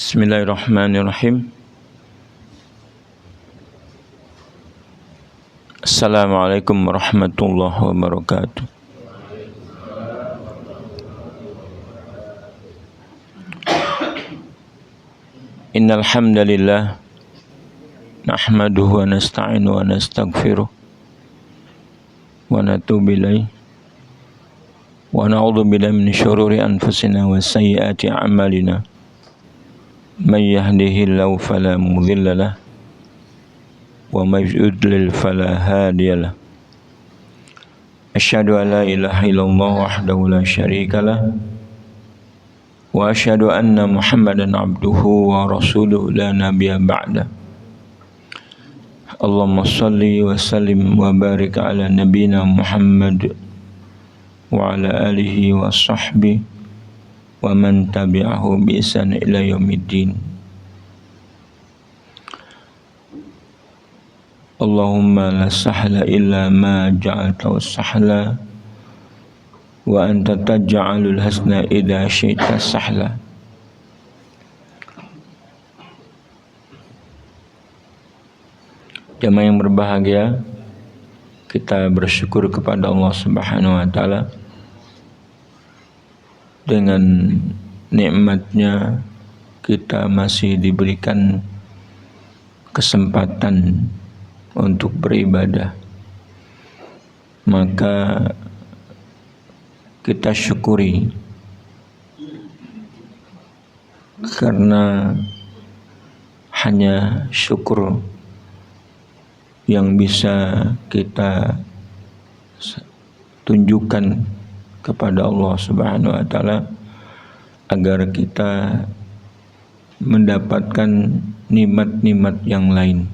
Bismillahirrahmanirrahim. Assalamualaikum warahmatullahi wabarakatuh. Innal hamdalillah nahmaduhu wa nasta'inu wa nastaghfiruh wa natubu ilaih wa na'udzu billahi min syururi anfusina wa sayyiati a'malina. Man yahdihillahu fala mudilla lahu wa may yudlil fala hadiya lahu. Asyhadu an la ilaha illallah wahdahu la syarika lahu wa asyhadu anna Muhammadan abduhu wa rasuluhu la nabiyya ba'da. Allahumma shalli wa sallim wa barik ala nabiyyina Muhammad wa ala alihi wa sahbihi wa man tabi'ahu bi ihsan ila yaumiddin. Allahumma la sahla illa ma ja'altahu sahla wa anta taj'alul hasna idza syi'ta sahla. Jamaah yang berbahagia, kita bersyukur kepada Allah Subhanahu wa taala dengan nikmatnya kita masih diberikan kesempatan untuk beribadah. Maka kita syukuri, karena hanya syukur yang bisa kita tunjukkan kepada Allah Subhanahu wa taala agar kita mendapatkan nikmat-nikmat yang lain.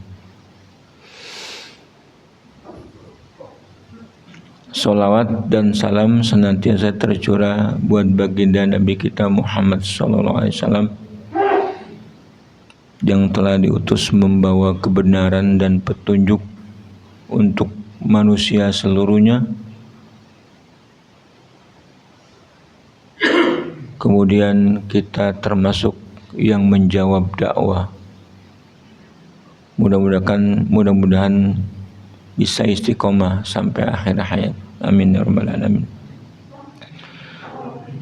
Salawat dan salam senantiasa tercurah buat baginda Nabi kita Muhammad sallallahu alaihi wasallam yang telah diutus membawa kebenaran dan petunjuk untuk manusia seluruhnya. Kemudian kita termasuk yang menjawab dakwah. Mudah-mudahan bisa istiqomah sampai akhir hayat. Amin ya rabbal alamin.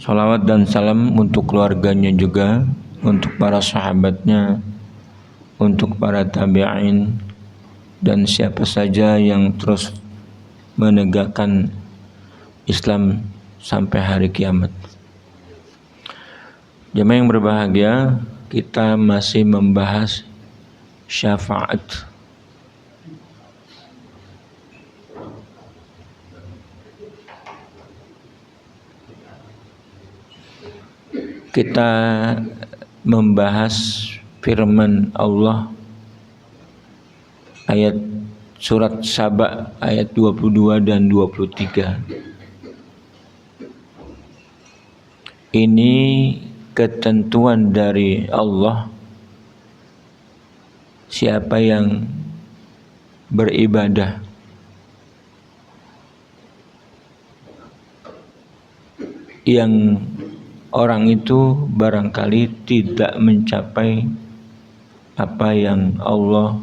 Salawat dan salam untuk keluarganya juga, untuk para sahabatnya, untuk para tabi'in, dan siapa saja yang terus menegakkan Islam sampai hari kiamat. Jemaah yang berbahagia, kita masih membahas syafaat. Kita membahas firman Allah ayat surat Saba ayat 22 dan 23. Ini ketentuan dari Allah, siapa yang beribadah yang orang itu barangkali tidak mencapai apa yang Allah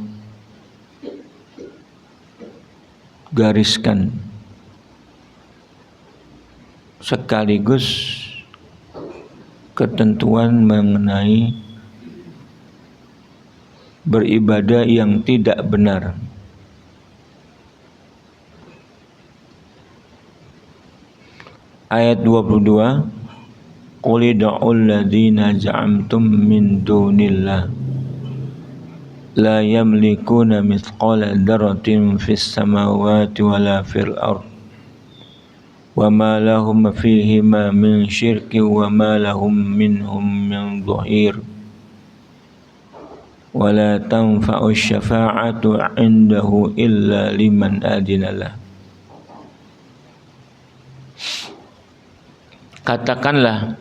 gariskan, sekaligus ketentuan mengenai beribadah yang tidak benar. Ayat 22, qul ud'ul ladzina za'amtum min dunillah la yamlikuna mithqala dzarratin fis samawati wala fil ard wa ma lahum fihima min syirkin wa ma lahum minhum min dhahir wa la tanfa'u syafa'atu 'indahu illa liman adinalah. Katakanlah,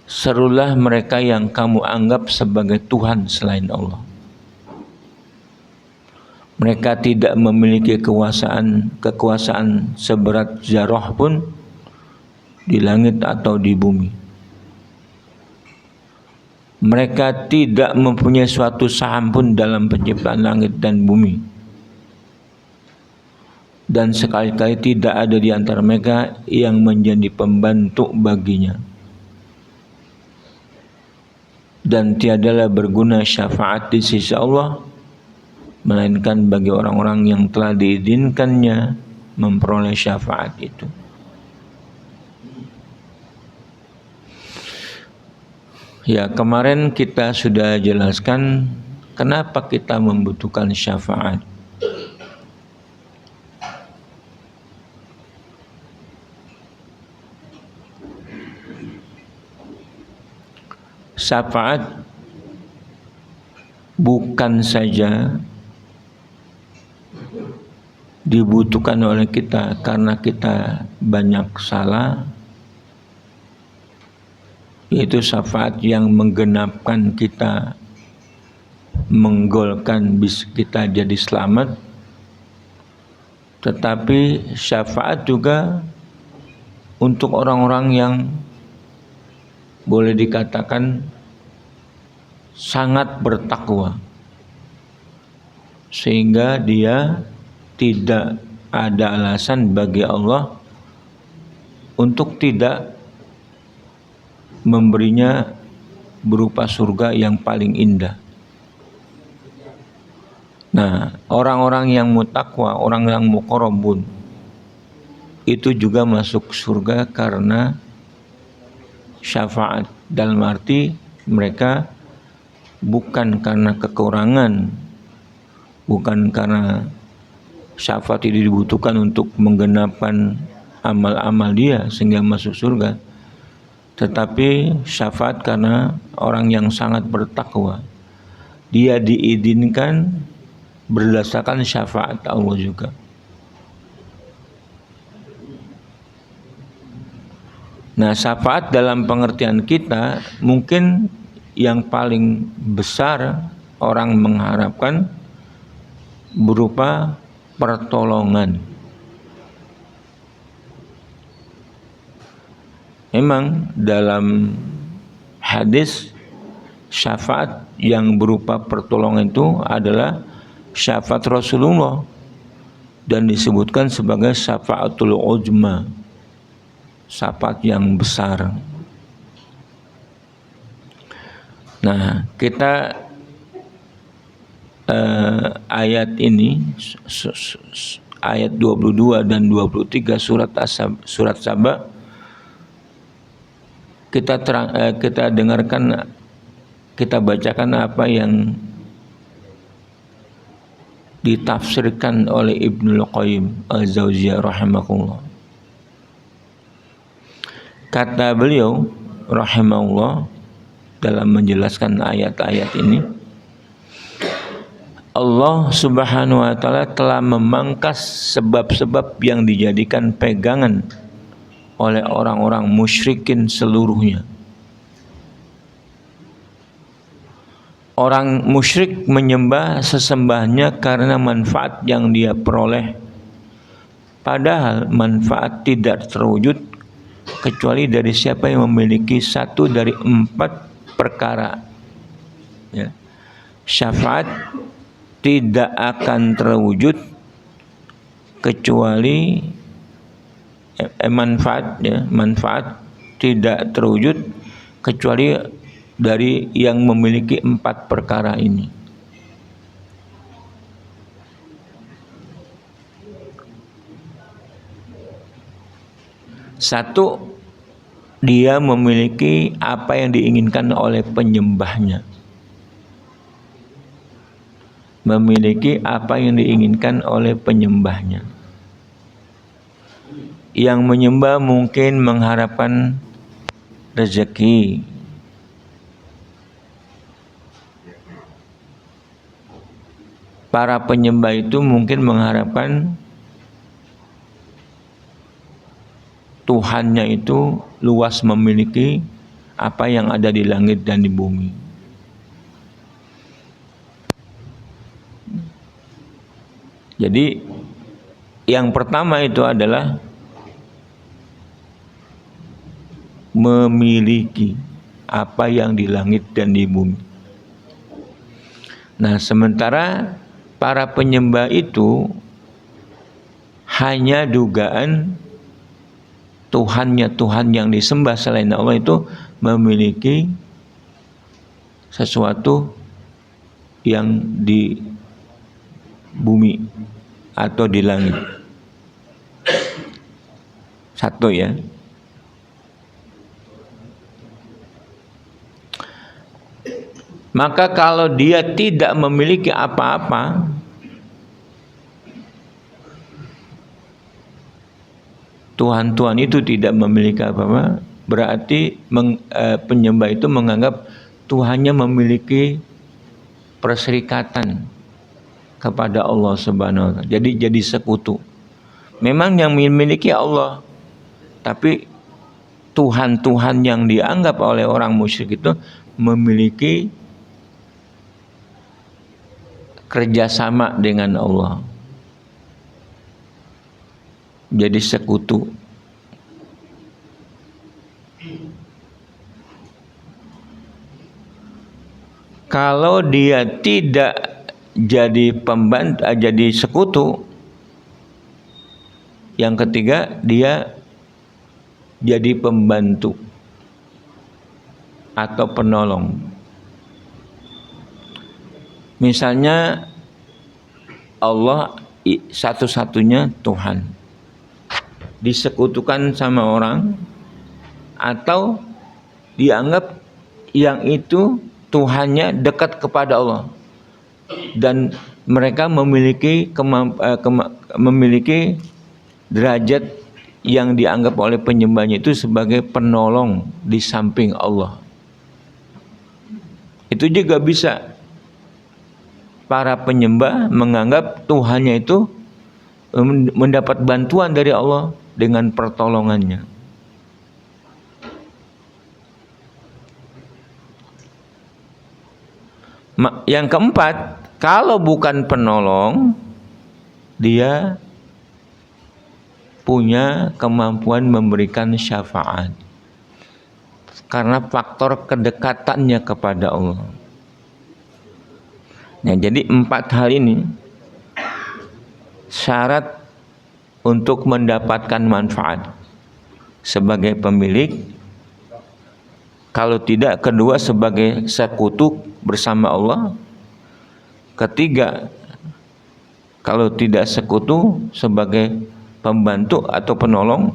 serulah mereka yang kamu anggap sebagai Tuhan selain Allah. Mereka tidak memiliki kekuasaan seberat zarah pun di langit atau di bumi. Mereka tidak mempunyai suatu saham pun dalam penciptaan langit dan bumi. Dan sekali-kali tidak ada di antara mereka yang menjadi pembantu baginya. Dan tiadalah berguna syafaat di sisi Allah melainkan bagi orang-orang yang telah diizinkannya memperoleh syafaat itu. Ya, kemarin kita sudah jelaskan kenapa kita membutuhkan syafaat. Syafaat bukan saja dibutuhkan oleh kita karena kita banyak salah, yaitu syafaat yang menggenapkan kita, menggolkan bis kita jadi selamat, tetapi syafaat juga untuk orang-orang yang boleh dikatakan sangat bertakwa, sehingga dia tidak ada alasan bagi Allah untuk tidak memberinya berupa surga yang paling indah. Nah, orang-orang yang mutakwa, orang yang muqarrabun, itu juga masuk surga karena syafaat, dalam arti mereka bukan karena kekurangan, bukan karena syafaat itu dibutuhkan untuk menggenapkan amal-amal dia sehingga masuk surga, tetapi syafaat karena orang yang sangat bertakwa, dia diizinkan berdasarkan syafaat Allah juga. Nah, syafaat dalam pengertian kita mungkin yang paling besar orang mengharapkan berupa pertolongan. Memang dalam hadis syafaat yang berupa pertolongan itu adalah syafaat Rasulullah dan disebutkan sebagai syafaatul uzma, syafaat yang besar. Nah, kita ayat ini, ayat 22 dan 23 surat Saba, kita dengarkan, kita bacakan apa yang ditafsirkan oleh Ibnul Qayyim Al-Jauziyah rahimahullah. Kata beliau rahimahullah dalam menjelaskan ayat-ayat ini, Allah Subhanahu wa taala telah memangkas sebab-sebab yang dijadikan pegangan oleh orang-orang musyrikin seluruhnya. Orang musyrik menyembah sesembahnya karena manfaat yang dia peroleh, padahal manfaat tidak terwujud kecuali dari siapa yang memiliki satu dari 4 perkara. Ya. Syafaat tidak akan terwujud kecuali manfaat tidak terwujud kecuali dari yang memiliki 4 perkara ini. Satu, dia memiliki apa yang diinginkan oleh penyembahnya. Memiliki apa yang diinginkan oleh penyembahnya. Yang menyembah mungkin mengharapkan rezeki. Para penyembah itu mungkin mengharapkan Tuhannya itu luas memiliki apa yang ada di langit dan di bumi. Jadi yang pertama itu adalah memiliki apa yang di langit dan di bumi. Nah, sementara para penyembah itu hanya dugaan Tuhan yang disembah selain Allah itu memiliki sesuatu yang di bumi atau di langit. Satu ya. Maka kalau dia tidak memiliki apa-apa, Tuhan itu tidak memiliki apa-apa, berarti penyembah itu menganggap Tuhannya memiliki perserikatan kepada Allah Subhanahu wa taala. Jadi sekutu. Memang yang memiliki Allah, tapi Tuhan yang dianggap oleh orang musyrik itu memiliki kerjasama dengan Allah. Jadi sekutu. Kalau dia tidak jadi pembantu, jadi sekutu, yang ketiga dia jadi pembantu atau penolong. Misalnya Allah satu-satunya Tuhan, disekutukan sama orang, atau dianggap yang itu Tuhannya dekat kepada Allah dan mereka memiliki memiliki derajat yang dianggap oleh penyembahnya itu sebagai penolong di samping Allah. Itu juga bisa. Para penyembah menganggap Tuhannya itu mendapat bantuan dari Allah dengan pertolongannya. Yang keempat, kalau bukan penolong, dia punya kemampuan memberikan syafaat karena faktor kedekatannya kepada Allah. Nah, jadi 4 hal ini syarat untuk mendapatkan manfaat sebagai pemilik. Kalau tidak, kedua sebagai sekutu bersama Allah. Ketiga, kalau tidak sekutu sebagai pembantu atau penolong.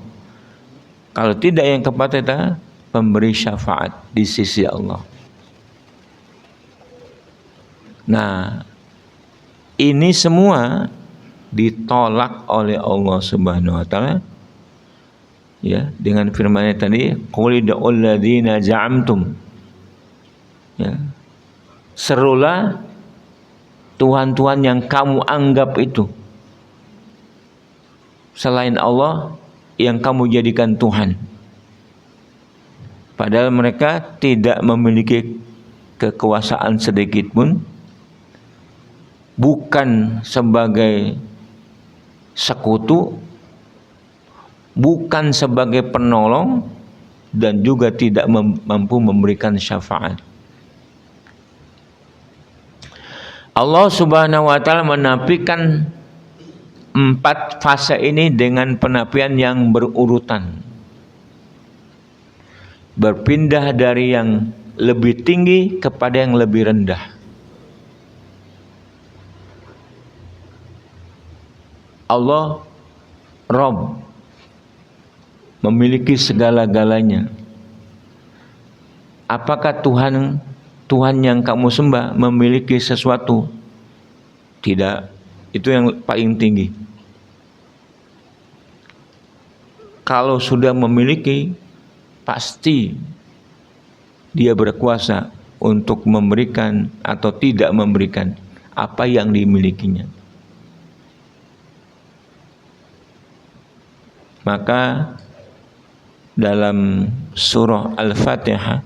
Kalau tidak, yang keempat adalah pemberi syafaat di sisi Allah. Nah, ini semua ditolak oleh Allah Subhanahu wa taala ya dengan firman-Nya tadi, qul ud'ul ladzina za'amtum. Ya. Serulah Tuhan-Tuhan yang kamu anggap itu selain Allah, yang kamu jadikan Tuhan. Padahal mereka tidak memiliki kekuasaan sedikit pun, bukan sebagai sekutu, bukan sebagai penolong dan juga tidak mampu memberikan syafaat. Allah Subhanahu wa taala menafikan 4 fase ini dengan penafian yang berurutan. Berpindah dari yang lebih tinggi kepada yang lebih rendah. Allah Rabb, memiliki segala-galanya. Apakah Tuhan yang kamu sembah memiliki sesuatu? Tidak. Itu yang paling tinggi. Kalau sudah memiliki, pasti dia berkuasa untuk memberikan atau tidak memberikan apa yang dimilikinya. Maka dalam surah Al-Fatihah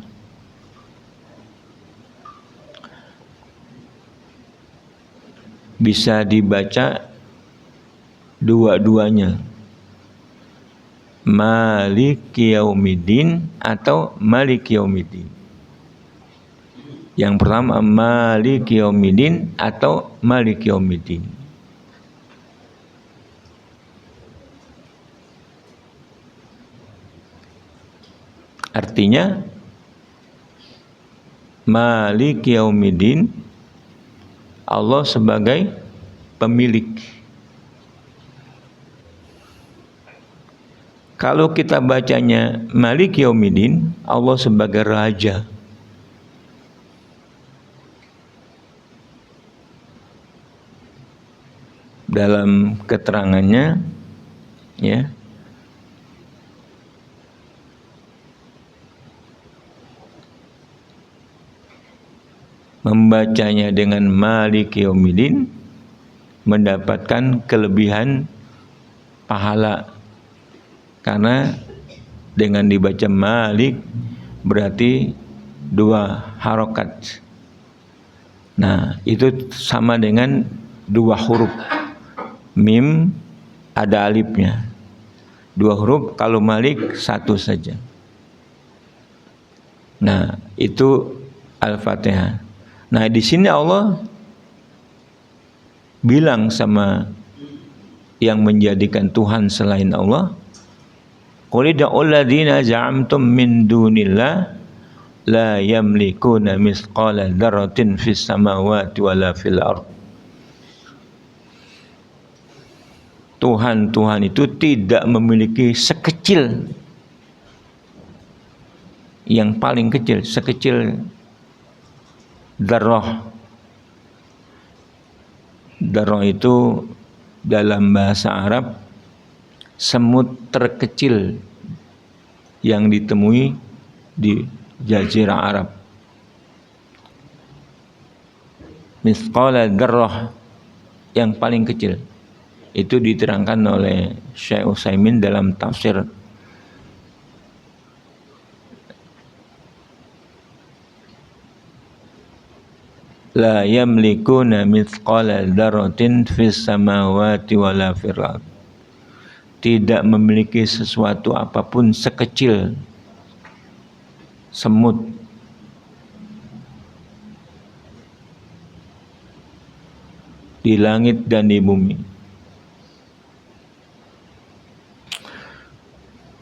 bisa dibaca dua-duanya, Maliki Yaumiddin atau Maliki Yaumiddin. Yang pertama Maliki Yaumiddin atau Maliki Yaumiddin. Artinya Maliki Yaumiddin, Allah sebagai pemilik. Kalau kita bacanya Maliki Yaumiddin, Allah sebagai raja. Dalam keterangannya, ya, membacanya dengan Maliki Yaumiddin mendapatkan kelebihan pahala, karena dengan dibaca Malik berarti 2 harokat. Nah, itu sama dengan 2 huruf. Mim ada alifnya. 2 huruf, kalau Malik 1 saja. Nah, itu Al-Fatihah. Nah, di sini Allah bilang sama yang menjadikan Tuhan selain Allah, qul ud'ul ladzina za'amtum min dunillah la yamlikuna mithqala dzarratin fis samawati wala fil ard. Tuhan-Tuhan itu tidak memiliki sekecil, yang paling kecil, sekecil dzarrah. Dzarrah itu dalam bahasa Arab semut terkecil yang ditemui di Jazirah Arab. Mithqala dzarrah, yang paling kecil. Itu diterangkan oleh Syekh Utsaimin dalam tafsir la yamlikuna mithqala dzarratin fis samawati wala fil ard. Tidak memiliki sesuatu apapun sekecil semut di langit dan di bumi.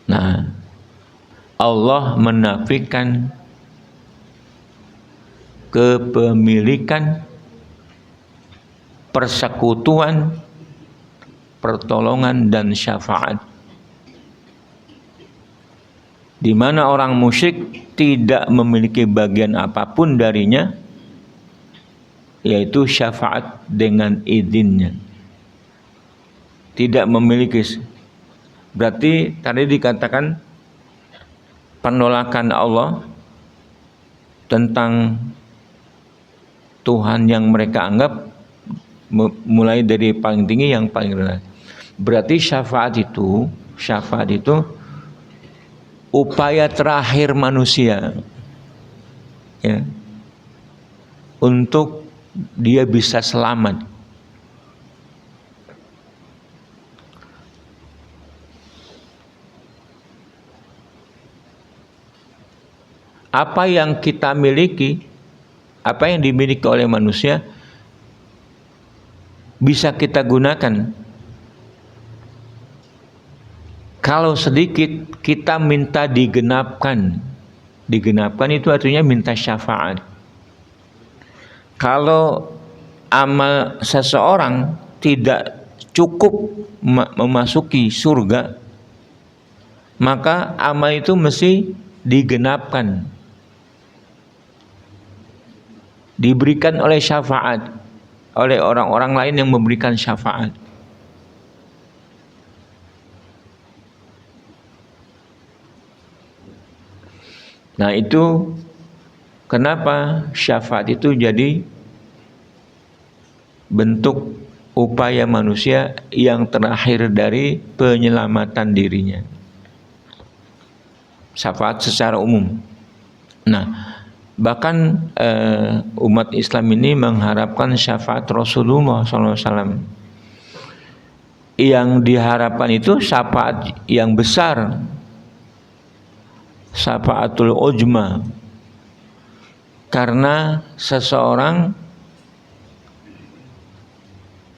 Nah, Allah menafikan kepemilikan, persekutuan, pertolongan dan syafaat. Di mana orang musyrik tidak memiliki bagian apapun darinya, yaitu syafaat dengan izinnya. Tidak memiliki. Berarti tadi dikatakan penolakan Allah tentang Tuhan yang mereka anggap, mulai dari paling tinggi yang paling rendah. Berarti syafaat itu upaya terakhir manusia, ya, untuk dia bisa selamat. apa yang kita miliki, apa yang dimiliki oleh manusia bisa kita gunakan. Kalau sedikit kita minta digenapkan. Digenapkan itu artinya minta syafaat. Kalau amal seseorang tidak cukup memasuki surga, maka amal itu mesti digenapkan, diberikan oleh syafaat, oleh orang-orang lain yang memberikan syafaat. Nah, itu kenapa syafaat itu jadi bentuk upaya manusia yang terakhir dari penyelamatan dirinya. Syafaat secara umum. Nah, bahkan umat Islam ini mengharapkan syafaat Rasulullah SAW. Yang diharapkan itu syafaat yang besar, syafaatul ujma, karena seseorang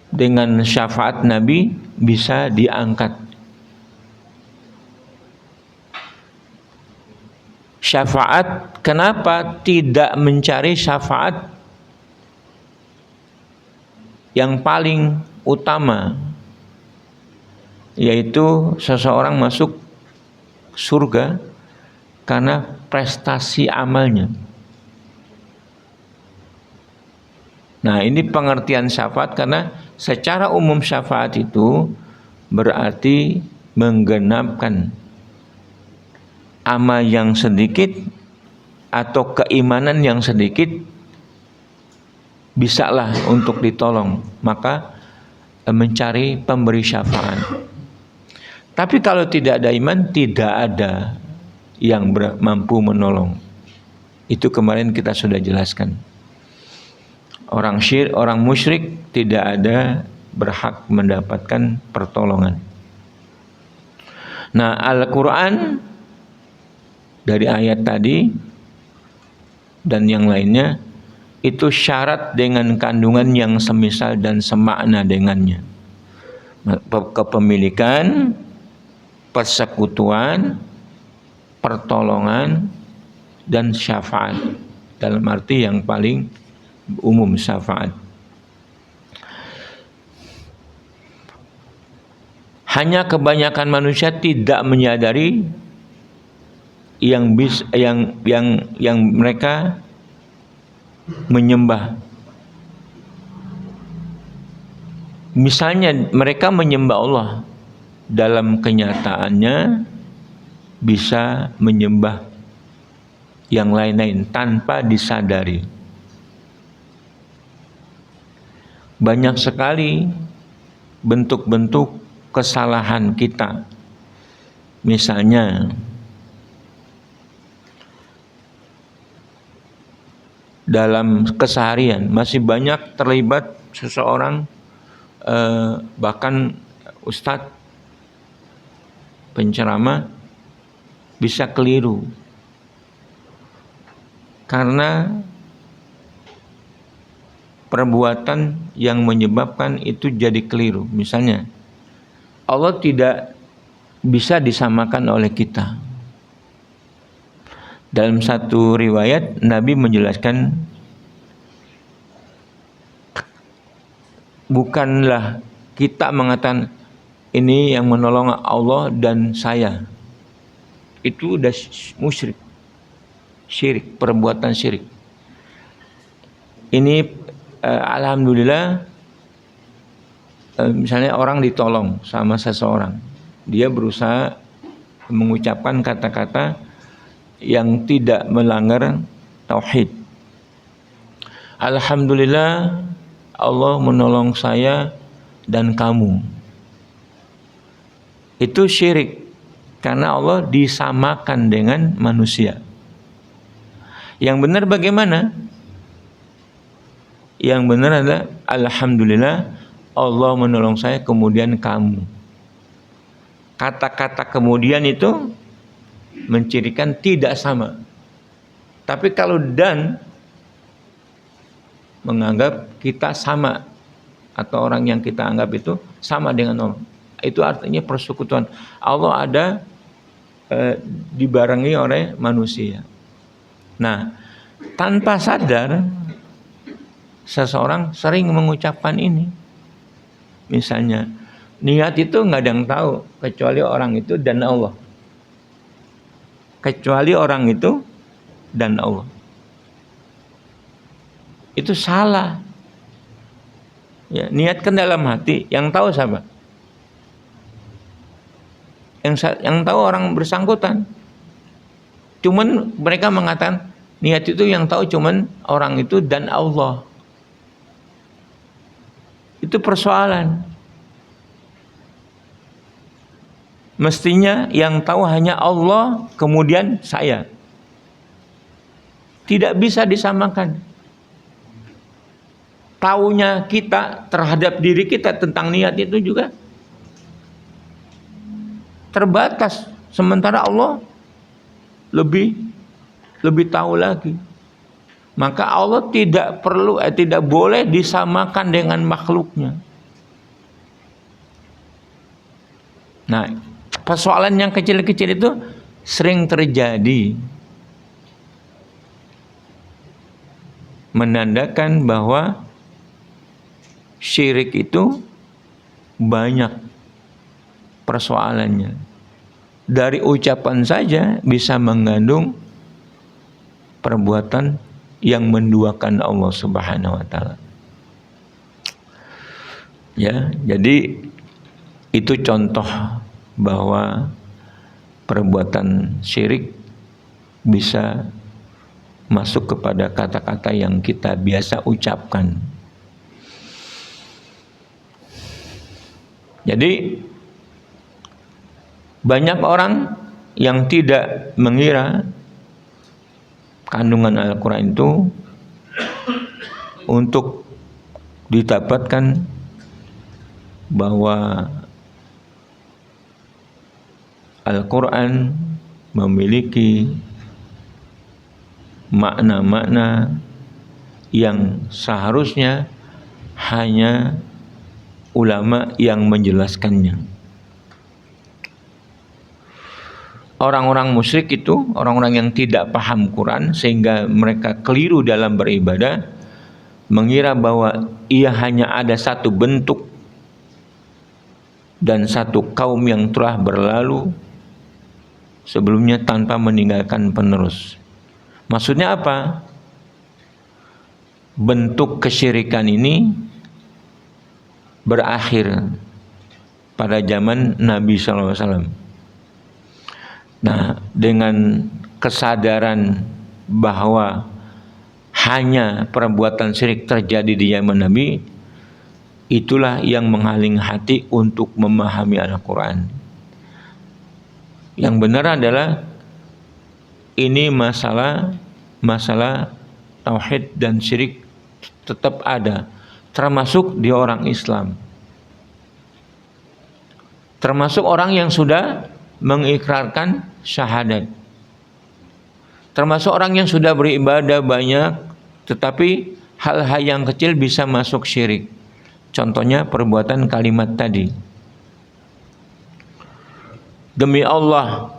dengan syafaat Nabi bisa diangkat. Syafaat, kenapa tidak mencari syafaat yang paling utama, yaitu seseorang masuk surga karena prestasi amalnya. Nah, ini pengertian syafaat, karena secara umum syafaat itu berarti menggenapkan amal yang sedikit atau keimanan yang sedikit bisalah untuk ditolong, maka mencari pemberi syafaat. Tapi kalau tidak ada iman, tidak ada yang mampu menolong. Itu kemarin kita sudah jelaskan. Orang musyrik tidak ada berhak mendapatkan pertolongan. Nah, Al-Quran dari ayat tadi dan yang lainnya itu syarat dengan kandungan yang semisal dan semakna dengannya. Kepemilikan, persekutuan, pertolongan, dan syafaat, dalam arti yang paling umum syafaat. Hanya kebanyakan manusia tidak menyadari yang mereka menyembah. Misalnya mereka menyembah Allah, dalam kenyataannya bisa menyembah yang lain-lain tanpa disadari. Banyak sekali bentuk-bentuk kesalahan kita. Misalnya dalam keseharian masih banyak terlibat seseorang, bahkan ustadz penceramah bisa keliru karena perbuatan yang menyebabkan itu jadi keliru. Misalnya, Allah tidak bisa disamakan oleh kita. Dalam satu riwayat Nabi menjelaskan, bukanlah kita mengatakan ini yang menolong Allah dan saya. Itu udah musyrik, syirik, perbuatan syirik. Ini alhamdulillah, misalnya orang ditolong sama seseorang, dia berusaha mengucapkan kata-kata yang tidak melanggar tauhid. Alhamdulillah Allah menolong saya dan kamu. Itu syirik, karena Allah disamakan dengan manusia. Yang benar bagaimana? Yang benar adalah alhamdulillah Allah menolong saya kemudian kamu. Kata-kata kemudian itu mencirikan tidak sama. Tapi kalau dan menganggap kita sama atau orang yang kita anggap itu sama dengan Allah, itu artinya persekutuan. Allah ada dibarengi oleh manusia. Nah, tanpa sadar seseorang sering mengucapkan ini. Misalnya, niat itu nggak ada yang tahu kecuali orang itu dan Allah. Kecuali orang itu dan Allah. Itu salah. Ya, niatkan dalam hati, yang tahu siapa? Yang tahu orang bersangkutan. Cuman mereka mengatakan niat itu yang tahu cuman orang itu dan Allah. Itu persoalan. Mestinya yang tahu hanya Allah, kemudian saya. Tidak bisa disamakan. Taunya kita terhadap diri kita tentang niat itu juga terbatas. Sementara Allah lebih tahu lagi. Maka Allah tidak boleh disamakan dengan makhluknya. Nah, persoalan yang kecil-kecil itu sering terjadi, menandakan bahwa syirik itu banyak persoalannya. Dari ucapan saja bisa mengandung perbuatan yang menduakan Allah Subhanahu wa taala. Ya, jadi itu contoh bahwa perbuatan syirik bisa masuk kepada kata-kata yang kita biasa ucapkan. Jadi banyak orang yang tidak mengira kandungan Al-Quran itu untuk didapatkan bahwa Al-Quran memiliki makna-makna yang seharusnya hanya ulama yang menjelaskannya. Orang-orang musyrik itu, orang-orang yang tidak paham Quran sehingga mereka keliru dalam beribadah, mengira bahwa ia hanya ada satu bentuk dan satu kaum yang telah berlalu sebelumnya tanpa meninggalkan penerus. Maksudnya apa? Bentuk kesyirikan ini berakhir pada zaman Nabi SAW. Nah, dengan kesadaran bahwa hanya perbuatan syirik terjadi di zaman Nabi, itulah yang menghaling hati untuk memahami Al-Quran. Yang benar adalah ini masalah tauhid dan syirik tetap ada, termasuk di orang Islam, termasuk orang yang sudah mengikrarkan syahadat, termasuk orang yang sudah beribadah banyak, tetapi hal-hal yang kecil bisa masuk syirik. Contohnya perbuatan kalimat tadi. Demi Allah,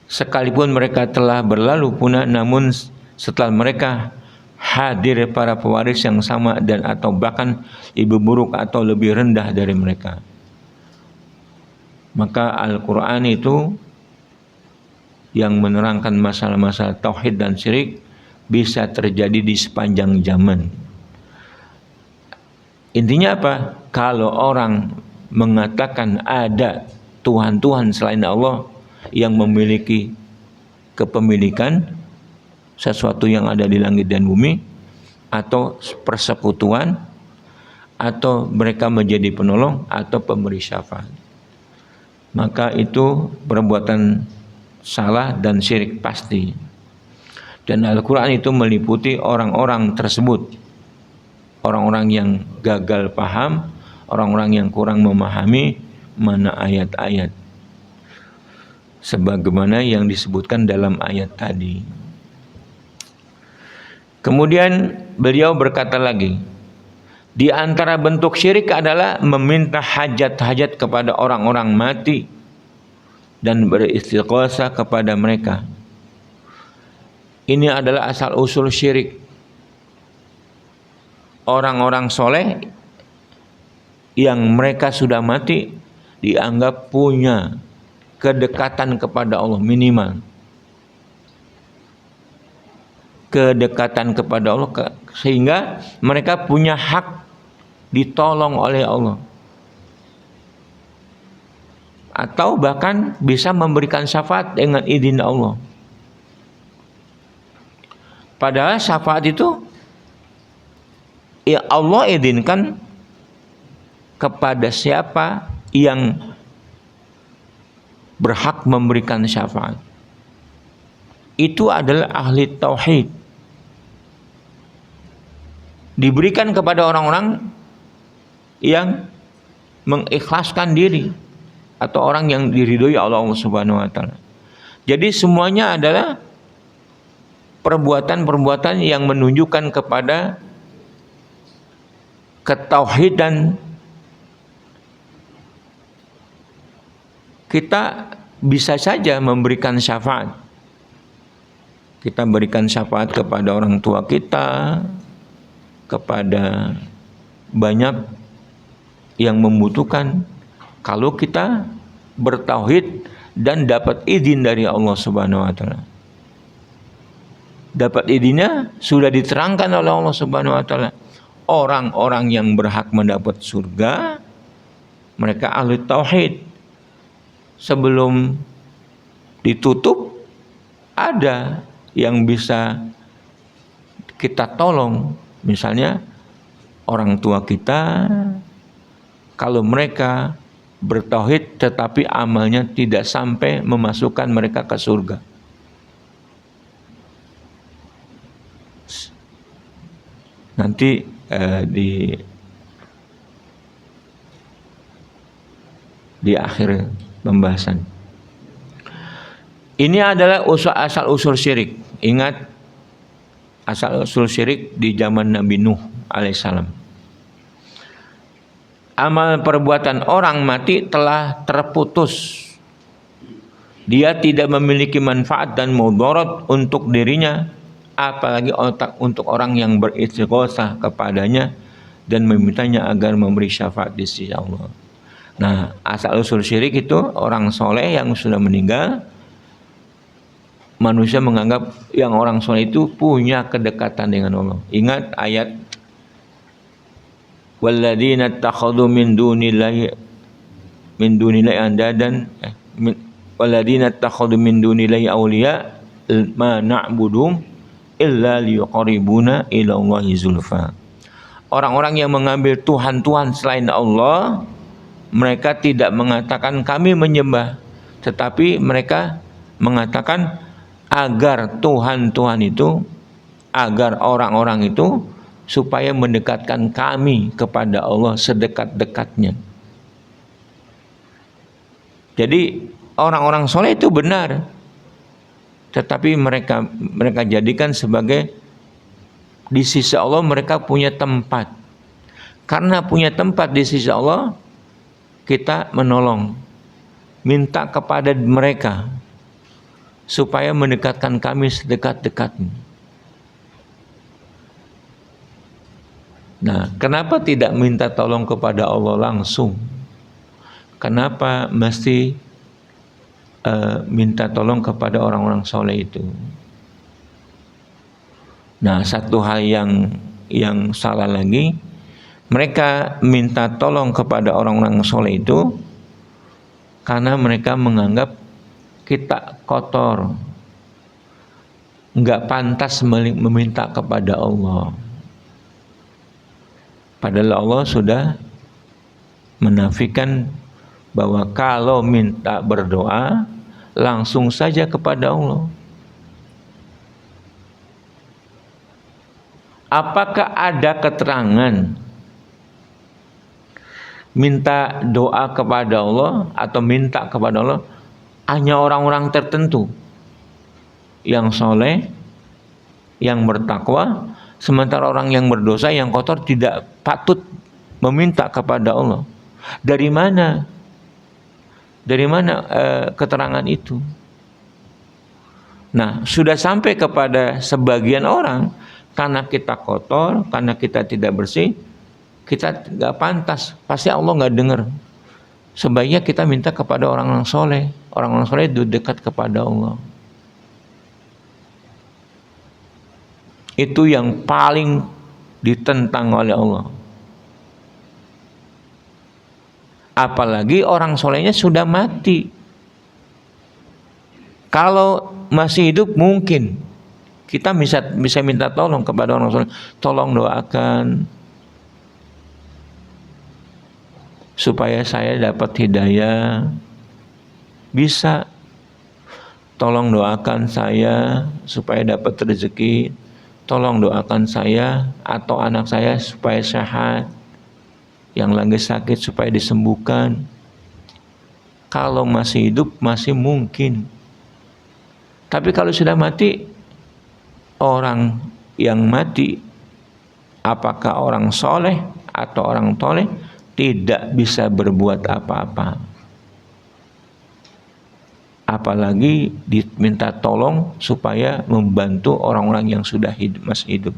sekalipun mereka telah berlalu punah, namun setelah mereka hadir para pewaris yang sama dan atau bahkan lebih buruk atau lebih rendah dari mereka. Maka Al-Quran itu yang menerangkan masalah-masalah tauhid dan syirik bisa terjadi di sepanjang zaman. Intinya apa? Kalau orang mengatakan ada Tuhan-Tuhan selain Allah yang memiliki kepemilikan sesuatu yang ada di langit dan bumi, atau persekutuan, atau mereka menjadi penolong atau pemberi syafaat, maka itu perbuatan salah dan syirik pasti. Dan Al-Quran itu meliputi orang-orang tersebut, orang-orang yang gagal paham, orang-orang yang kurang memahami mana ayat-ayat. sebagaimana yang disebutkan dalam ayat tadi. Kemudian beliau berkata lagi, di antara bentuk syirik adalah meminta hajat-hajat kepada orang-orang mati dan beristighosah kepada mereka. Ini adalah asal usul syirik. Orang-orang soleh yang mereka sudah mati dianggap punya kedekatan kepada Allah, minimal kedekatan kepada Allah, sehingga mereka punya hak ditolong oleh Allah, atau bahkan bisa memberikan syafaat dengan izin Allah. Padahal syafaat itu ya Allah izinkan kepada siapa yang berhak memberikan syafaat. Itu adalah ahli tauhid. Diberikan kepada orang-orang yang mengikhlaskan diri atau orang yang diridhoi Allah Subhanahu wa taala. Jadi semuanya adalah perbuatan-perbuatan yang menunjukkan kepada ketauhidan. Kita bisa saja memberikan syafaat. Kita berikan syafaat kepada orang tua kita, kepada banyak yang membutuhkan, kalau kita bertauhid dan dapat izin dari Allah Subhanahu wa taala. Dapat izinnya sudah diterangkan oleh Allah Subhanahu wa taala. Orang-orang yang berhak mendapat surga mereka ahli tauhid. Sebelum ditutup ada yang bisa kita tolong. Misalnya orang tua kita, kalau mereka bertauhid tetapi amalnya tidak sampai memasukkan mereka ke surga. Nanti di akhir pembahasan. Ini adalah asal usul syirik. Ingat, asal usul syirik di zaman Nabi Nuh alaihissalam. Amal perbuatan orang mati telah terputus. Dia tidak memiliki manfaat dan mudarat untuk dirinya, apalagi untuk orang yang beristighosah kepadanya dan memintanya agar memberi syafaat di sisi Allah. Nah, asal usul syirik itu orang soleh yang sudah meninggal, manusia menganggap yang orang soleh itu punya kedekatan dengan Allah. Ingat ayat walladzina takhadhu min dunillahi andadan walladzina takhadhu min dunillahi awliya ma na'budum illa liyuqarribuna ila Allahi zulfa. Orang-orang yang mengambil tuhan-tuhan selain Allah, mereka tidak mengatakan kami menyembah, tetapi mereka mengatakan agar Tuhan-Tuhan itu, agar orang-orang itu supaya mendekatkan kami kepada Allah sedekat-dekatnya. Jadi orang-orang soleh itu benar, tetapi mereka jadikan sebagai di sisi Allah mereka punya tempat. Karena punya tempat di sisi Allah, kita menolong, minta kepada mereka supaya mendekatkan kami sedekat-dekatnya. Nah, kenapa tidak minta tolong kepada Allah langsung? Kenapa mesti minta tolong kepada orang-orang soleh itu? Nah, satu hal yang salah lagi, mereka minta tolong kepada orang-orang soleh itu karena mereka menganggap kita kotor, nggak pantas meminta kepada Allah. Padahal Allah sudah menafikan bahwa kalau minta berdoa langsung saja kepada Allah. Apakah ada keterangan minta doa kepada Allah atau minta kepada Allah hanya orang-orang tertentu yang soleh, yang bertakwa, sementara orang yang berdosa, yang kotor tidak patut meminta kepada Allah. Dari mana? Dari mana keterangan itu? Nah, sudah sampai kepada sebagian orang, karena kita kotor, karena kita tidak bersih, kita nggak pantas. Pasti Allah nggak dengar. Sebaiknya kita minta kepada orang-orang soleh. Orang-orang soleh itu dekat kepada Allah. Itu yang paling ditentang oleh Allah. Apalagi orang solehnya sudah mati. Kalau masih hidup mungkin kita bisa minta tolong kepada orang soleh. Tolong doakan supaya saya dapat hidayah. Bisa. Tolong doakan saya supaya dapat rezeki. Tolong doakan saya atau anak saya supaya sehat. Yang lagi sakit supaya disembuhkan. Kalau masih hidup masih mungkin. Tapi kalau sudah mati, orang yang mati, apakah orang soleh atau orang toleh, tidak bisa berbuat apa-apa. Apalagi diminta tolong supaya membantu orang-orang yang sudah hidup, masih hidup.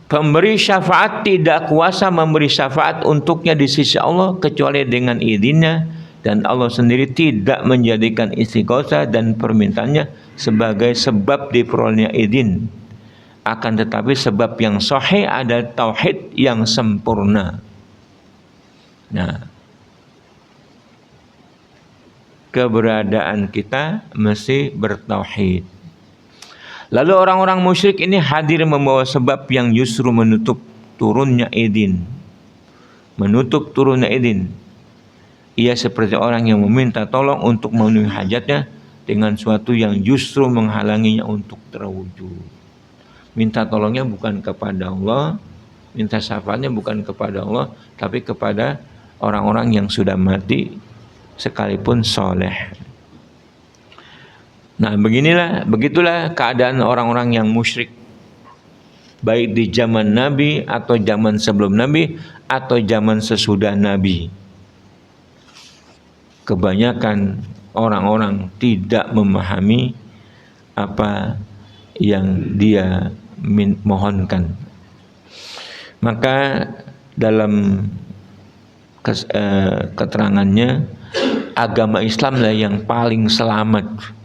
Pemberi syafaat tidak kuasa memberi syafaat untuknya di sisi Allah kecuali dengan izinnya, dan Allah sendiri tidak menjadikan istighotsah dan permintaannya sebagai sebab diperolehnya izin. Akan tetapi sebab yang sahih ada tauhid yang sempurna. Nah, keberadaan kita mesti bertauhid. Lalu orang-orang musyrik ini hadir membawa sebab yang justru menutup turunnya izin. Menutup turunnya izin. Ia seperti orang yang meminta tolong untuk memenuhi hajatnya dengan suatu yang justru menghalanginya untuk terwujud. Minta tolongnya bukan kepada Allah, minta syafaatnya bukan kepada Allah, tapi kepada orang-orang yang sudah mati sekalipun soleh. Nah, begitulah keadaan orang-orang yang musyrik, baik di zaman Nabi atau zaman sebelum Nabi atau zaman sesudah Nabi. Kebanyakan orang-orang tidak memahami apa yang dia mohonkan. Maka dalam keterangannya, agama Islamlah yang paling selamat.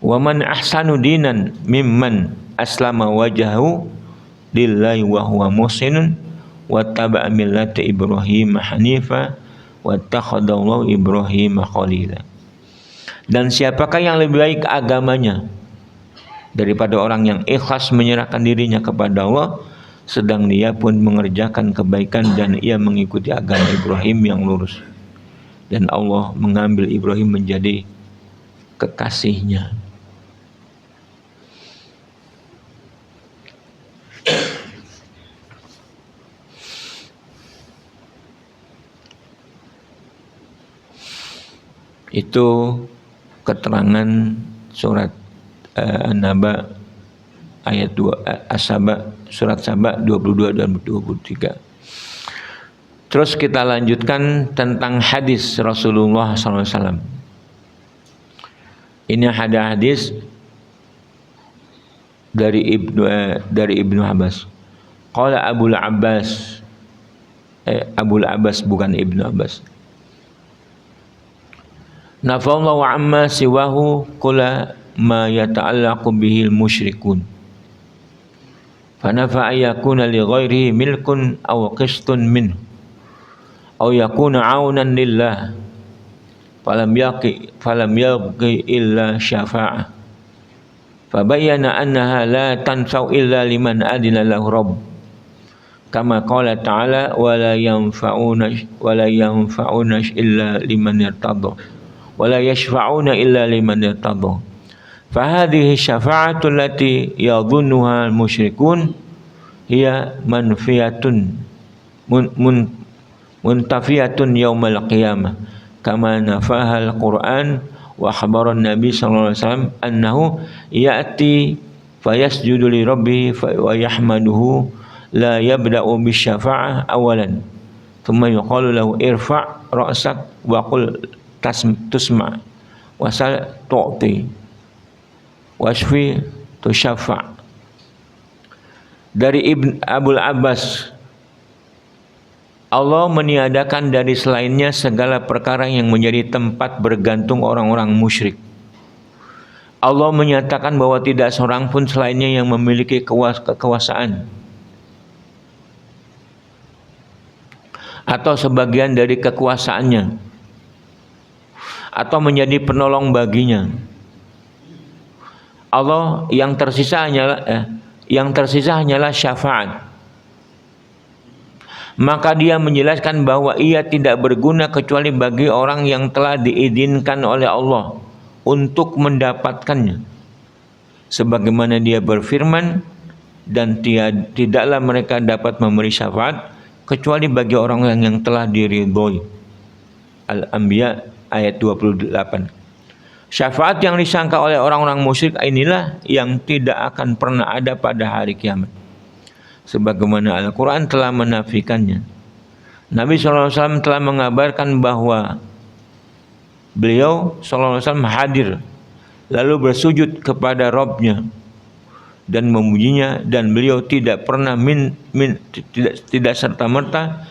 Wa man ahsanu dinan mimman aslama wajhahu lillahi wa huwa muhsinun wa taba'a millata Ibrahim hanifa wa takhadallahu Ibrahim khalila. Dan siapakah yang lebih baik agamanya daripada orang yang ikhlas menyerahkan dirinya kepada Allah, sedang dia pun mengerjakan kebaikan dan ia mengikuti agama Ibrahim yang lurus, dan Allah mengambil Ibrahim menjadi kekasihnya. Itu keterangan surat An-Naba ayat 2, As-Saba, surat Saba 22 dan 23. Terus kita lanjutkan tentang hadis Rasulullah SAW. Ini ada hadis dari Ibnu Abbas. Qala Abul Abbas bukan Ibnu Abbas. Nafallahu amma siwahu kula ma yata'allaqu bihil musyrikun. Fanafa ayakuna li ghairihi milkun aw qistun minhu aw yakuna aunan lillah falam yaqi illa syafa'ah. Fabayyana annaha la tanfa'u illa liman adina lahu rabb. Kama qala ta'ala wa la yanfa'una illa liman irtadha. Wala yashfa'una illa liman irtadha. Fahadhihi syafa'atu allati yadhunnuha al-musyrikun hiya manfiyatun muntafiyatun yaumal qiyamah kama nafaha al-Qur'an wa akhbara an-nabi sallallahu alaihi wasallam annahu ya'ti fayasjudu li rabbih wa yahmaduhu la yabda'u bisyafa'ah awalan thumma yuqalu lahu irfa' ra'sak wa qul tusma' wasal tu'ti wasfi tusyafa'. Dari Ibn Abul Abbas, Allah meniadakan dari selainnya segala perkara yang menjadi tempat bergantung orang-orang musyrik. Allah menyatakan bahwa tidak seorang pun selainnya yang memiliki kekuasaan atau sebagian dari kekuasaannya atau menjadi penolong baginya. Allah yang tersisa hanyalah syafaat. Maka dia menjelaskan bahwa ia tidak berguna kecuali bagi orang yang telah diizinkan oleh Allah untuk mendapatkannya. Sebagaimana dia berfirman, dan tidaklah mereka dapat memberi syafaat kecuali bagi orang yang telah diridhoi. Al-Anbiya ayat 28. Syafaat yang disangka oleh orang-orang musyrik inilah yang tidak akan pernah ada pada hari kiamat. Sebagaimana Al-Quran telah menafikannya. Nabi SAW telah mengabarkan bahwa beliau SAW hadir lalu bersujud kepada Rabb-Nya dan memujinya, dan beliau tidak pernah tidak serta-merta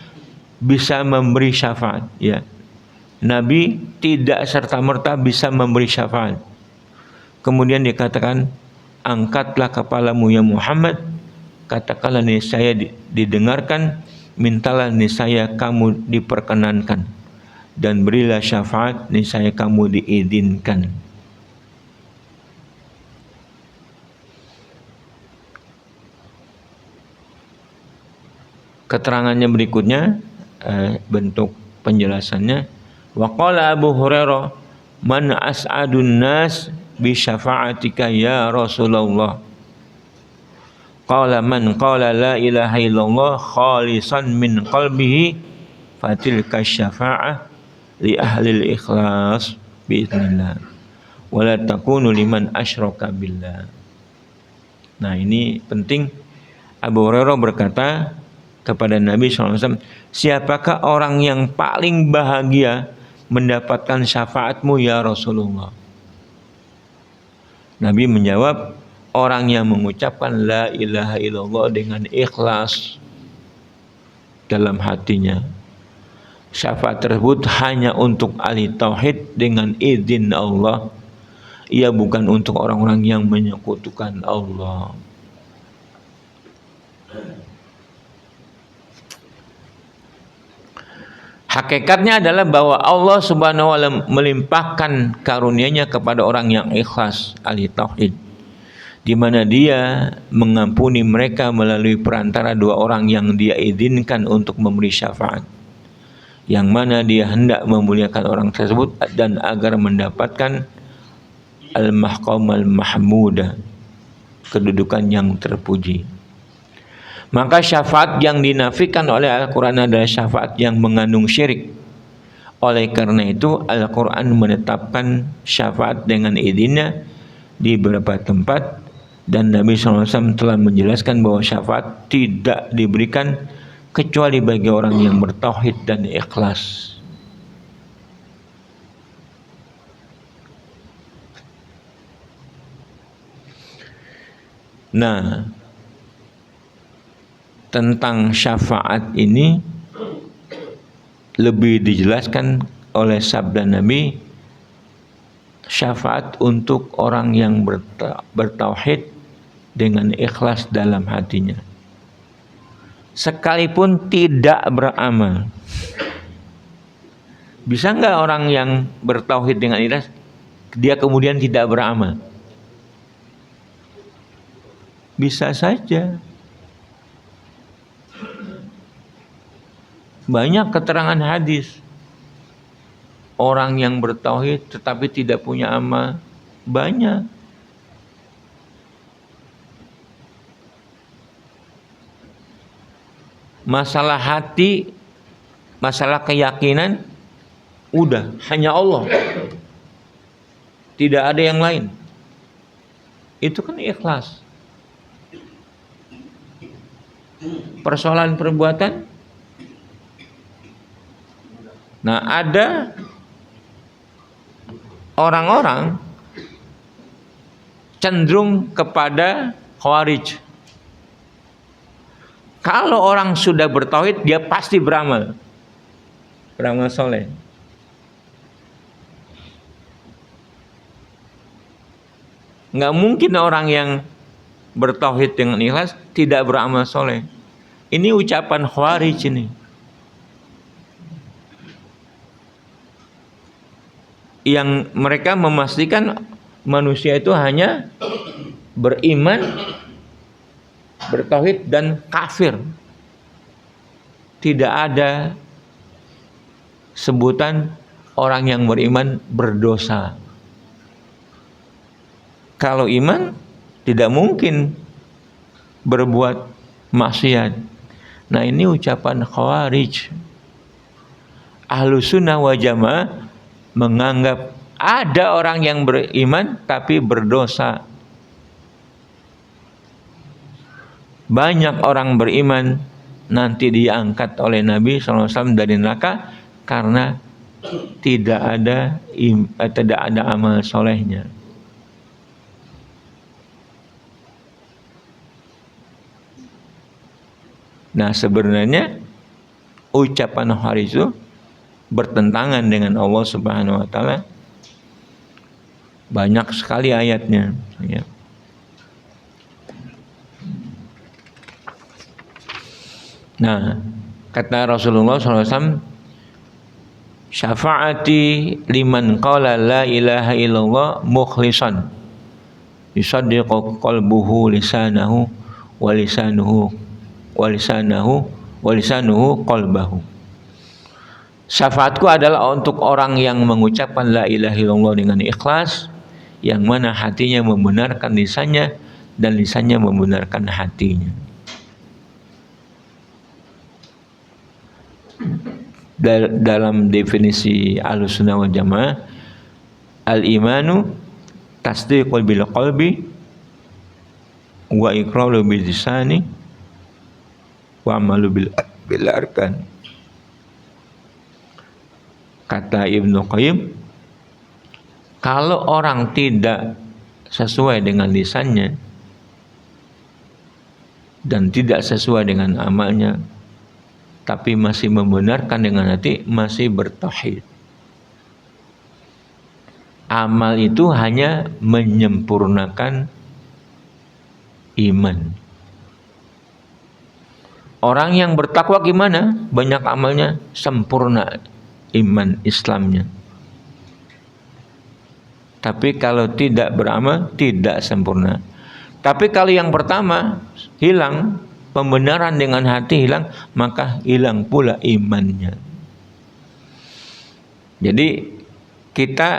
bisa memberi syafaat. Ya. Nabi tidak serta-merta bisa memberi syafaat. Kemudian dikatakan, angkatlah kepalamu ya Muhammad, katakanlah niscaya didengarkan, mintalah niscaya kamu diperkenankan, dan berilah syafaat niscaya kamu diizinkan. Keterangannya berikutnya, bentuk penjelasannya. Wa qala Abu Hurairah, man as'adun nas bi syafa'atika ya Rasulullah. Qala man qala la ilaha illallah khalisan min qalbihi fatilka syafa'ah li ahli ikhlas biiznillah wa la takunu liman asyraka billah. Nah, ini penting. Abu Hurairah berkata kepada Nabi SAW, siapakah orang yang paling bahagia mendapatkan syafaatmu ya Rasulullah? Nabi menjawab, orang yang mengucapkan la ilaha illallah dengan ikhlas dalam hatinya. Syafaat tersebut hanya untuk ahli tauhid dengan izin Allah. Ia bukan untuk orang-orang yang menyekutukan Allah. Hakikatnya adalah bahwa Allah Subhanahu wa ta'ala melimpahkan karunia-Nya kepada orang yang ikhlas, ahli tauhid, di mana Dia mengampuni mereka melalui perantara dua orang yang Dia izinkan untuk memberi syafaat, yang mana Dia hendak memuliakan orang tersebut dan agar mendapatkan al-mahqam al-mahmudah, kedudukan yang terpuji. Maka syafaat yang dinafikan oleh Al-Quran adalah syafaat yang mengandung syirik. Oleh karena itu Al-Quran menetapkan syafaat dengan izinnya di beberapa tempat, dan Nabi SAW telah menjelaskan bahwa syafaat tidak diberikan kecuali bagi orang yang bertauhid dan ikhlas. Nah, tentang syafaat ini lebih dijelaskan oleh sabda Nabi, syafaat untuk orang yang bertauhid dengan ikhlas dalam hatinya, sekalipun tidak beramal. Bisa nggak orang yang bertauhid dengan ikhlas, dia kemudian tidak beramal? Bisa saja. Banyak keterangan hadis, orang yang bertauhid tetapi tidak punya amal, banyak. masalah hati, masalah keyakinan, udah hanya Allah, tidak ada yang lain. Itu kan ikhlas. Persoalan perbuatan, nah ada orang-orang cenderung kepada Khawarij. Kalau orang sudah bertauhid, dia pasti beramal soleh. Nggak mungkin orang yang bertauhid dengan ikhlas tidak beramal soleh. Ini ucapan Khawarij ini. Yang mereka memastikan manusia itu hanya beriman, bertauhid dan kafir. Tidak ada sebutan orang yang beriman berdosa. Kalau iman tidak mungkin berbuat maksiat. Nah, ini ucapan Khawarij. Ahlussunnah wal Jamaah menganggap ada orang yang beriman tapi berdosa. Banyak orang beriman nanti diangkat oleh Nabi SAW dari neraka karena tidak ada amal solehnya. Nah, sebenarnya ucapan Khawarij itu bertentangan dengan Allah Subhanahu wa taala. Banyak sekali ayatnya, ya. Nah, kata Rasulullah SAW, syafaati liman qala la ilaha illallah mukhlisan yusaddiqu qalbuhu lisanahu wa lisanuhu qalbahu. Syafaatku adalah untuk orang yang mengucapkan la ilaha illallah dengan ikhlas, yang mana hatinya membenarkan lisannya dan lisannya membenarkan hatinya. Dalam definisi Ahlussunnah wal Jamaah, al-imanu tasdiqul bil qalbi wa iqraru bil lisani wa amalu bil arkan. Kata Ibnu Qayyim, kalau orang tidak sesuai dengan lisannya dan tidak sesuai dengan amalnya, tapi masih membenarkan dengan hati, masih bertauhid. Amal itu hanya menyempurnakan iman. Orang yang bertakwa gimana? Banyak amalnya, sempurna iman Islamnya. Tapi kalau tidak beramal, tidak sempurna. Tapi kalau yang pertama hilang, pembenaran dengan hati hilang, maka hilang pula imannya. Jadi kita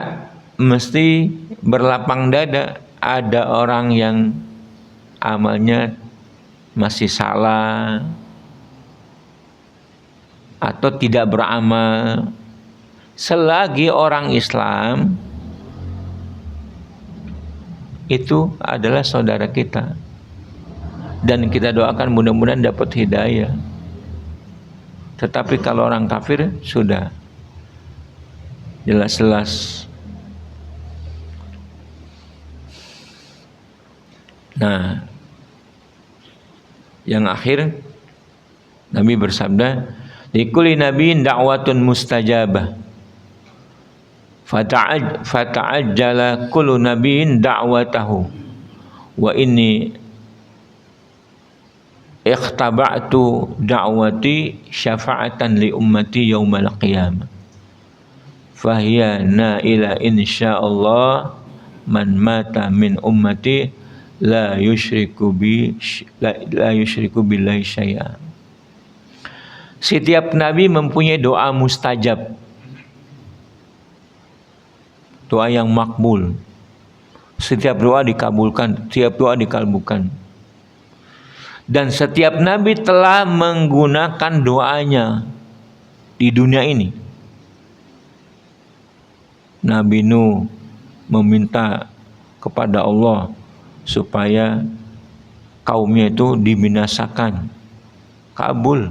mesti berlapang dada. Ada orang yang amalnya masih salah atau tidak beramal. Selagi orang Islam itu adalah saudara kita, dan kita doakan mudah-mudahan dapat hidayah. Tetapi kalau orang kafir sudah jelas-jelas. Nah, yang akhir Nabi bersabda, likulli nabiyyin da'watun mustajabah fata'ajjala kullu nabiyyin da'watahu wa inni ikhtaba'tu da'wati syafa'atan li ummati yaumal qiyamah fahiya naila insyaallah man mata min ummati la yusyriku billahi syai'a. Setiap nabi mempunyai doa mustajab, doa yang makbul. Setiap doa dikabulkan, setiap doa dikabulkan. Dan setiap nabi telah menggunakan doanya di dunia ini. Nabi Nuh meminta kepada Allah supaya kaumnya itu dibinasakan. Kabul.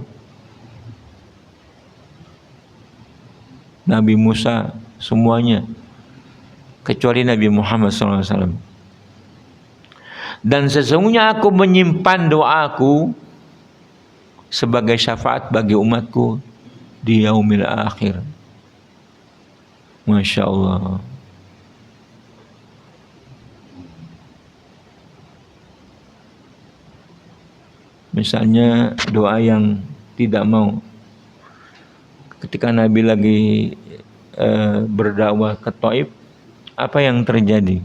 Nabi Musa, semuanya. Kecuali Nabi Muhammad SAW. Dan sesungguhnya aku menyimpan doaku sebagai syafaat bagi umatku di yaumil akhir. Masya Allah. Misalnya doa yang tidak mau. Ketika Nabi lagi berdakwah ke Thaif, apa yang terjadi?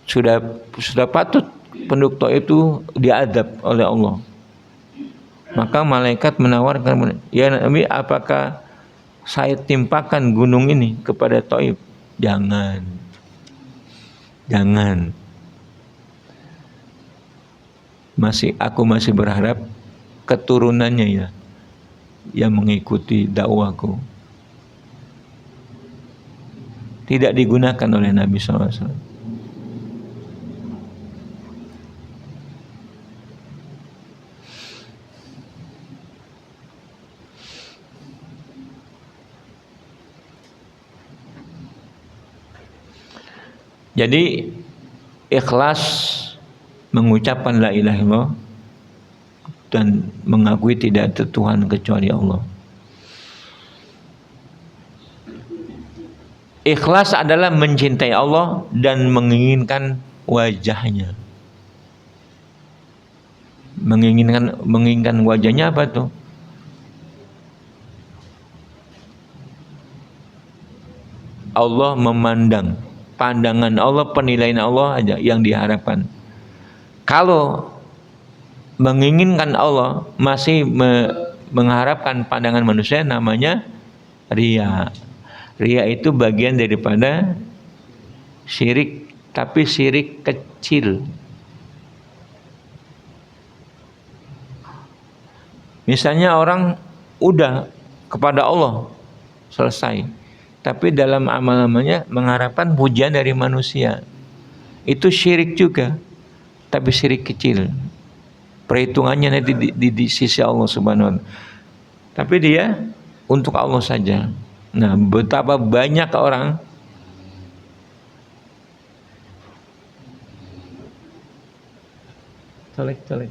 Sudah patut penduduk Thaif itu diadab oleh Allah. Maka malaikat menawarkan, ya Nabi, apakah saya timpakan gunung ini kepada Thaif? Jangan. Aku masih berharap keturunannya ya yang mengikuti dakwahku. Tidak digunakan oleh Nabi SAW. Jadi ikhlas mengucapkan la ilaha illallah dan mengakui tidak ada Tuhan kecuali Allah. Ikhlas adalah mencintai Allah dan menginginkan wajahnya. Menginginkan wajahnya apa tuh? Allah memandang. Pandangan Allah, penilaian Allah aja yang diharapkan. Kalau menginginkan Allah masih mengharapkan pandangan manusia, namanya riya. Riya itu bagian daripada syirik, tapi syirik kecil. Misalnya orang udah kepada Allah selesai, tapi dalam amal-amalnya mengharapkan pujian dari manusia. Itu syirik juga, tapi syirik kecil. Perhitungannya nanti di sisi Allah Subhanahu wa Ta'ala. Tapi dia untuk Allah saja. Nah, betapa banyak orang colek.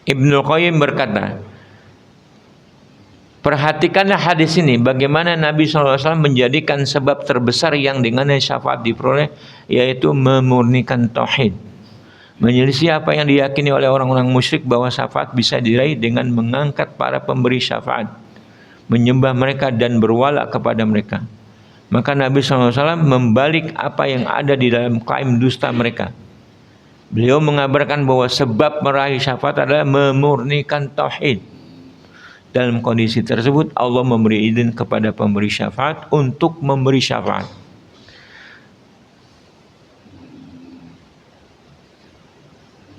Ibnu Qayyim berkata, perhatikanlah hadis ini, bagaimana Nabi SAW menjadikan sebab terbesar yang dengannya syafaat diperoleh, yaitu memurnikan tauhid, menyelisih apa yang diyakini oleh orang-orang musyrik bahwa syafaat bisa diraih dengan mengangkat para pemberi syafaat, menyembah mereka dan berwala kepada mereka. Maka Nabi SAW membalik apa yang ada di dalam klaim dusta mereka. Beliau mengabarkan bahwa sebab meraih syafaat adalah memurnikan tauhid. Dalam kondisi tersebut Allah memberi izin kepada pemberi syafaat untuk memberi syafaat.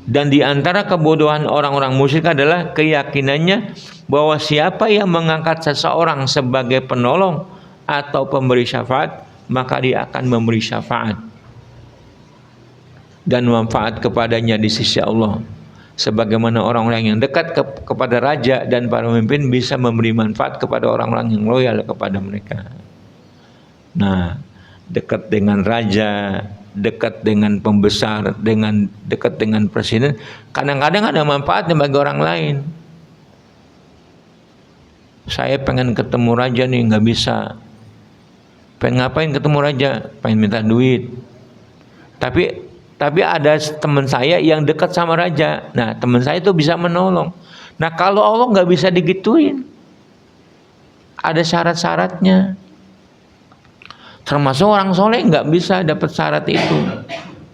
Dan di antara kebodohan orang-orang musyrik adalah keyakinannya bahwa siapa yang mengangkat seseorang sebagai penolong atau pemberi syafaat, maka dia akan memberi syafaat dan manfaat kepadanya di sisi Allah. Sebagaimana orang-orang yang dekat kepada raja dan para pemimpin bisa memberi manfaat kepada orang-orang yang loyal kepada mereka. Nah, dekat dengan raja, dekat dengan pembesar, dekat dengan presiden, kadang-kadang ada manfaatnya bagi orang lain. Saya pengen ketemu raja nih, nggak bisa. Pengen ngapain ketemu raja? Pengen minta duit. Tapi ada teman saya yang dekat sama raja. Nah, teman saya itu bisa menolong. Nah, kalau Allah nggak bisa digituin, ada syarat-syaratnya. Termasuk orang soleh nggak bisa dapat syarat itu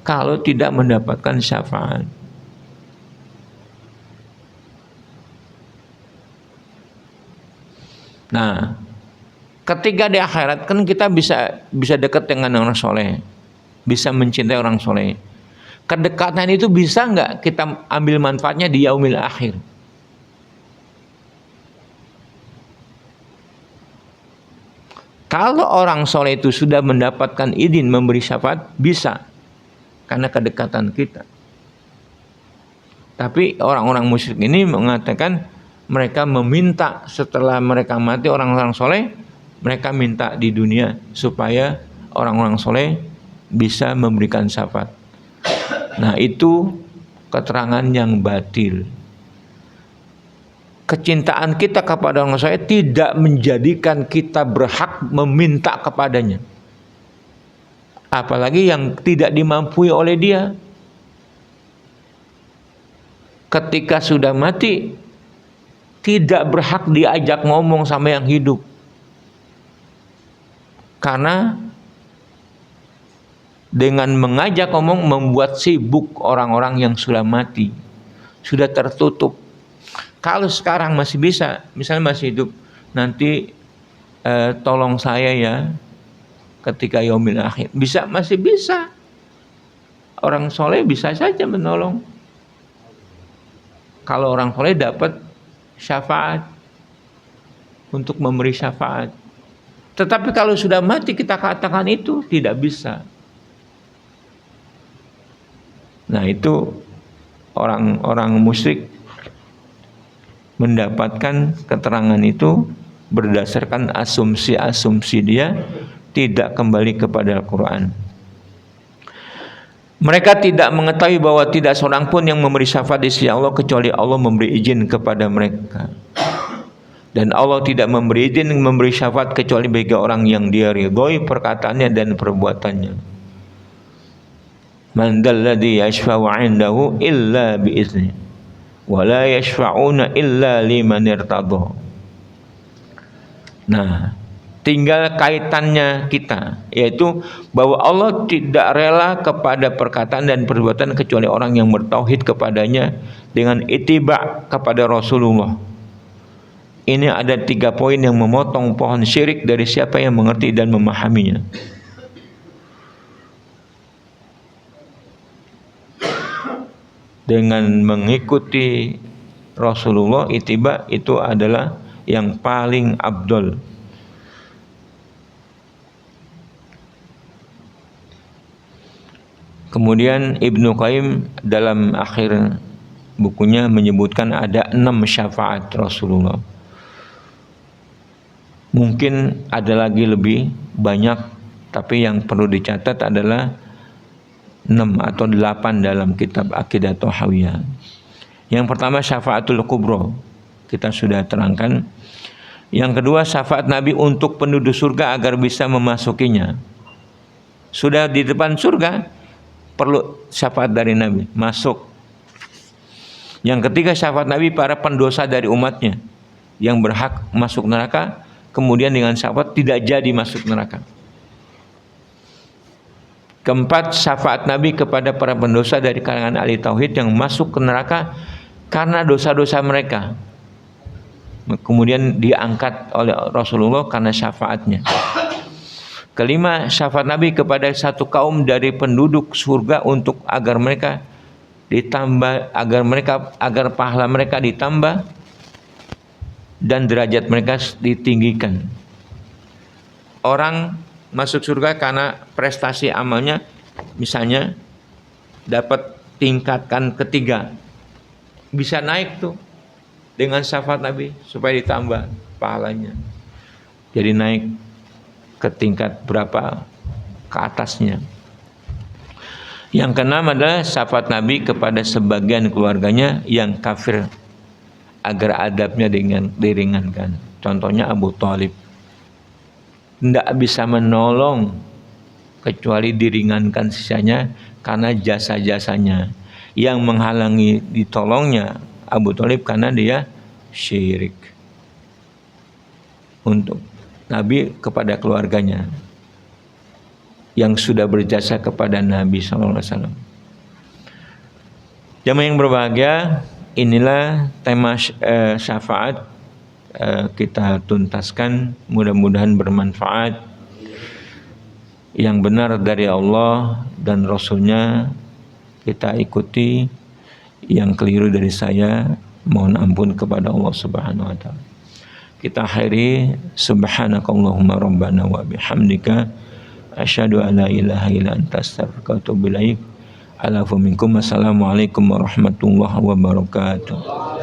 kalau tidak mendapatkan syafaat. Nah, ketika di akhirat kan kita bisa dekat dengan orang soleh, bisa mencintai orang soleh. Kedekatan itu bisa nggak kita ambil manfaatnya di yaumil akhir? Kalau orang soleh itu sudah mendapatkan izin memberi syafaat, bisa. Karena kedekatan kita. Tapi orang-orang musyrik ini mengatakan mereka meminta setelah mereka mati orang-orang soleh, mereka minta di dunia supaya orang-orang soleh bisa memberikan syafaat. Nah, itu keterangan yang batil. Kecintaan kita kepada orang soleh tidak menjadikan kita berhak meminta kepadanya. Apalagi yang tidak dimampui oleh dia. Ketika sudah mati, tidak berhak diajak ngomong sama yang hidup. Karena dengan mengajak ngomong membuat sibuk orang-orang yang sudah mati. Sudah tertutup. Kalau sekarang masih bisa, misalnya masih hidup, nanti tolong saya ya ketika yaumil akhir. Masih bisa. Orang soleh bisa saja menolong. Kalau orang soleh dapat syafaat untuk memberi syafaat. Tetapi kalau sudah mati kita katakan itu tidak bisa. Nah, itu orang-orang musyrik mendapatkan keterangan itu berdasarkan asumsi-asumsi dia, tidak kembali kepada Al-Quran. Mereka tidak mengetahui bahwa tidak seorang pun yang memberi syafaat di sisi Allah kecuali Allah memberi izin kepada mereka. Dan Allah tidak memberi izin memberi syafaat kecuali bagi orang yang dia ridhoi perkataannya dan perbuatannya. Man dzalladzi yashfa'u 'indahu illa bi'idznihi wa la yashfa'una illa liman irtadha. Nah, tinggal kaitannya kita, yaitu bahwa Allah tidak rela kepada perkataan dan perbuatan kecuali orang yang bertauhid kepadanya dengan ittiba kepada Rasulullah. Ini ada 3 poin yang memotong pohon syirik dari siapa yang mengerti dan memahaminya. Dengan mengikuti Rasulullah, ittiba itu adalah yang paling afdol. Kemudian Ibnu Qayyim dalam akhir bukunya menyebutkan ada 6 syafaat Rasulullah. Mungkin ada lagi lebih banyak, tapi yang perlu dicatat adalah 6 atau 8 dalam kitab Aqidah Thahawiyah. Yang pertama syafaatul kubra, kita sudah terangkan. Yang kedua syafaat Nabi untuk penduduk surga agar bisa memasukinya. Sudah di depan surga, perlu syafaat dari Nabi masuk. Yang ketiga syafaat Nabi para pendosa dari umatnya yang berhak masuk neraka, kemudian dengan syafaat tidak jadi masuk neraka. Keempat, syafaat Nabi kepada para pendosa dari kalangan ahli tauhid yang masuk ke neraka karena dosa-dosa mereka. Kemudian diangkat oleh Rasulullah karena syafaatnya. Kelima, syafaat Nabi kepada satu kaum dari penduduk surga untuk agar mereka ditambah, agar pahala mereka ditambah dan derajat mereka ditinggikan. Orang masuk surga karena prestasi amalnya, misalnya dapat tingkatan ketiga, bisa naik tuh dengan syafaat Nabi supaya ditambah pahalanya, jadi naik ke tingkat berapa ke atasnya. Yang keenam adalah syafaat Nabi kepada sebagian keluarganya yang kafir agar adabnya diringankan. Contohnya Abu Thalib, tidak bisa menolong kecuali diringankan sisanya karena jasa-jasanya. Yang menghalangi ditolongnya Abu Thalib karena dia syirik. Untuk Nabi kepada keluarganya yang sudah berjasa kepada Nabi SAW. Jamaah yang berbahagia, inilah tema syafaat kita tuntaskan, mudah-mudahan bermanfaat. Yang benar dari Allah dan Rasulnya kita ikuti, yang keliru dari saya mohon ampun kepada Allah Subhanahu wa Ta'ala. Kita akhiri, subhanakallahumma rabbana wa bihamdika asyhadu an la ilaha illa anta astaghfiruka wa atubu ilaik. Assalamualaikum warahmatullahi wabarakatuh.